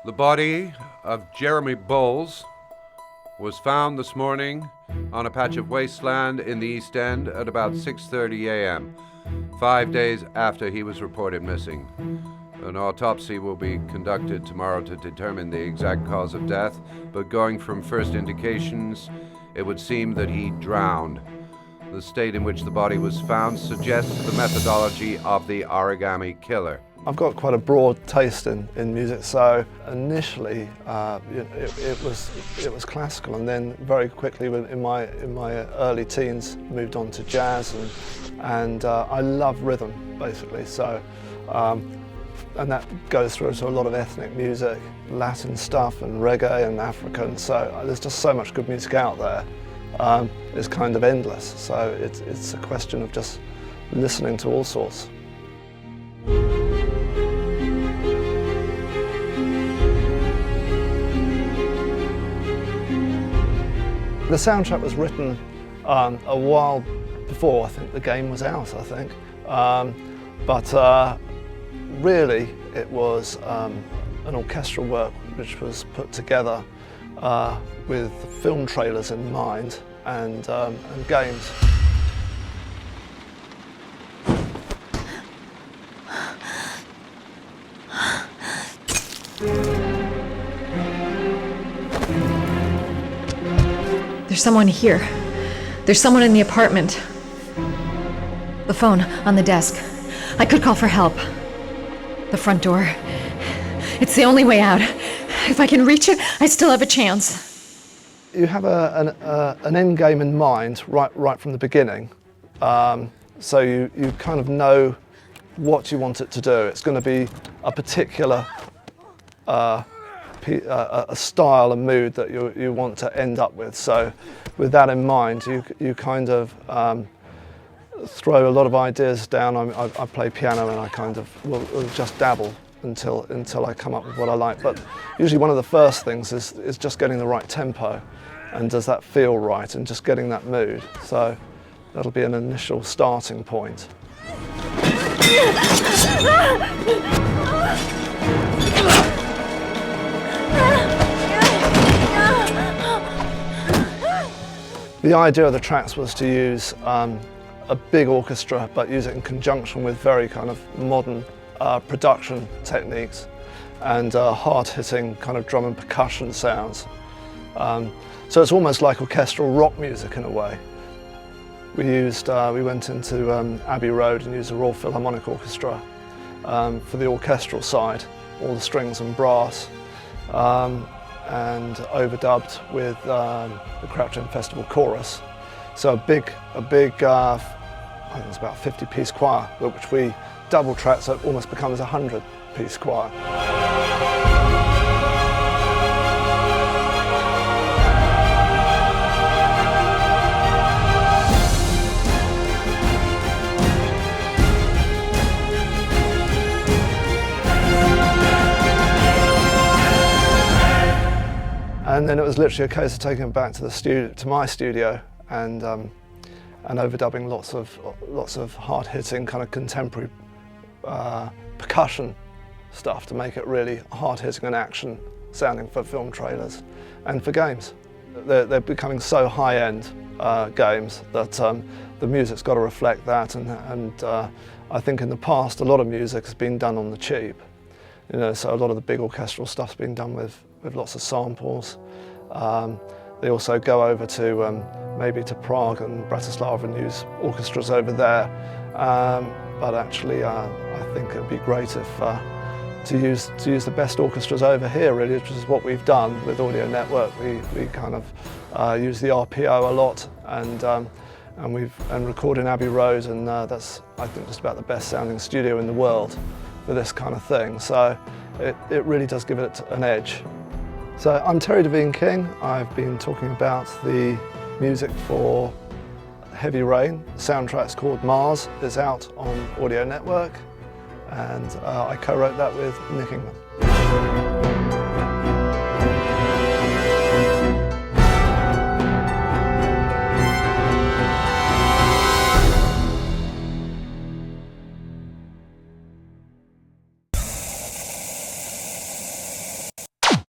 The body of Jeremy Bowles was found this morning on a patch of wasteland in the East End at about 6:30 a.m., 5 days after he was reported missing. An autopsy will be conducted tomorrow to determine the exact cause of death, but going from first indications, it would seem that he drowned. The state in which the body was found suggests the methodology of the origami killer. I've got quite a broad taste in music, so initially it was classical, and then very quickly in my early teens moved on to jazz, and I love rhythm basically. So and that goes through to a lot of ethnic music, Latin stuff and reggae and African. So there's just so much good music out there. It's kind of endless. So it's a question of just listening to all sorts. The soundtrack was written a while before I think the game was out, I think. But really it was an orchestral work which was put together with film trailers in mind and games. There's someone here. There's someone in the apartment. The phone on the desk. I could call for help. The front door. It's the only way out. If I can reach it, I still have a chance. You have an end game in mind right from the beginning. So you kind of know what you want it to do. It's going to be a particular a style and mood that you want to end up with. So with that in mind, you kind of throw a lot of ideas down. I play piano and I kind of will just dabble until I come up with what I like. But usually one of the first things is just getting the right tempo, and does that feel right, and just getting that mood. So that'll be an initial starting point. The idea of the tracks was to use a big orchestra, but use it in conjunction with very kind of modern production techniques and hard-hitting kind of drum and percussion sounds. So it's almost like orchestral rock music in a way. We went into Abbey Road and used a Royal Philharmonic Orchestra for the orchestral side, all the strings and brass. And overdubbed with the Crouch End Festival chorus. So a big I think it was about 50-piece choir, which we double tracked, so it almost becomes a 100-piece choir. And then it was literally a case of taking it back to the studio, to my studio, and overdubbing lots of hard-hitting kind of contemporary percussion stuff to make it really hard-hitting and action sounding for film trailers and for games. They're becoming so high-end games that the music's got to reflect that, and I think in the past a lot of music has been done on the cheap. You know, so a lot of the big orchestral stuff's been done with lots of samples. They also go over to maybe to Prague and Bratislava and use orchestras over there. But actually, I think it'd be great if to use the best orchestras over here, really, which is what we've done with Audio Network. We kind of use the RPO a lot, and record in Abbey Road, and that's, I think, just about the best sounding studio in the world for this kind of thing. So it really does give it an edge. So I'm Terry Devine-King. I've been talking about the music for Heavy Rain. The soundtrack's called Mars. It's out on Audio Network, and I co-wrote that with Nick Ingman.